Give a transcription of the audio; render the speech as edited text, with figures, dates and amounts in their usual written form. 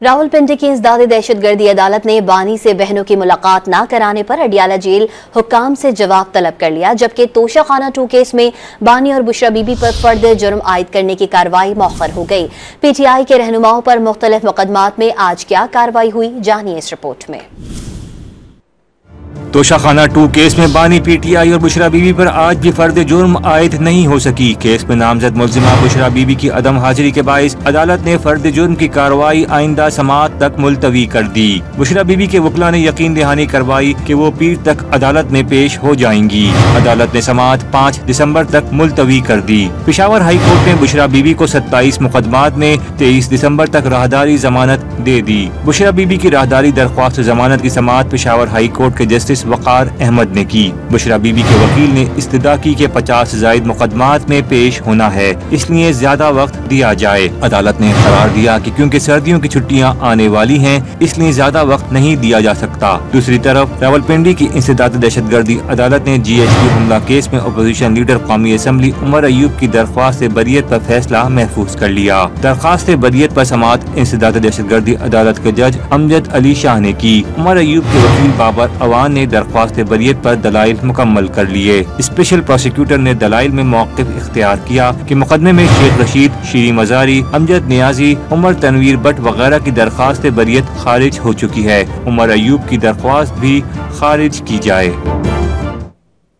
راولپنڈی کی انسداد دہشت گردی عدالت نے بانی سے بہنوں کی ملاقات نہ کرانے پر اڈیالہ جیل حکام سے جواب طلب کر لیا، جبکہ توشہ خانہ 2 کیس میں بانی اور بشرا بی بی پر فرد جرم عائد کرنے کی کارروائی مؤخر ہو گئی۔ پی ٹی آئی کے رہنماؤں پر مختلف مقدمات میں آج کیا کارروائی ہوئی، جانیے اس رپورٹ میں۔ توشہ خانہ 2 کیس میں بانی پی ٹی آئی اور بشرا بی بی پر آج بھی فرد جرم عائد نہیں ہو سکی۔ کیس میں نامزد ملزمہ بشرا بی بی کی عدم حاضری کے باعث عدالت نے فرد جرم کی کارروائی آئندہ سماعت تک ملتوی کر دی۔ بشرا بی بی کے وکلاء نے یقین دہانی کروائی کہ وہ پیر تک عدالت میں پیش ہو جائیں گی۔ عدالت نے سماعت 5 دسمبر تک ملتوی کر دی۔ پشاور ہائی کورٹ نے بشرا بی بی کو 27 مقدمات میں 23 دسمبر تک راہداری ضمانت دے دی۔ بشرا بی بی کی راہداری درخواست ضمانت کی سماعت پشاور ہائی کورٹ کے جسٹس وقار احمد نے کی۔ بشرا بی بی کے وکیل نے استدعا کی کہ 50 زائد مقدمات میں پیش ہونا ہے، اس لیے زیادہ وقت دیا جائے۔ عدالت نے قرار دیا کہ کیونکہ سردیوں کی چھٹیاں آنے والی ہیں اس لیے زیادہ وقت نہیں دیا جا سکتا۔ دوسری طرف راولپنڈی کی انسداد دہشت گردی عدالت نے جی ایچ کیو حملہ کیس میں اپوزیشن لیڈر قومی اسمبلی عمر ایوب کی درخواست بریت پر فیصلہ محفوظ کر لیا۔ درخواست بریت پر سماعت انسداد دہشت گردی عدالت کے جج امجد علی شاہ نے کی۔ عمر ایوب کے وکیل بابر اوان نے درخواست بریت پر دلائل مکمل کر لیے۔ اسپیشل پروسیکیوٹر نے دلائل میں موقف اختیار کیا کہ مقدمے میں شیخ رشید، شیریں مزاری، امجد نیازی، عمر تنویر بٹ وغیرہ کی درخواست بریت خارج ہو چکی ہے۔ عمر ایوب کی درخواست بھی خارج کی جائے۔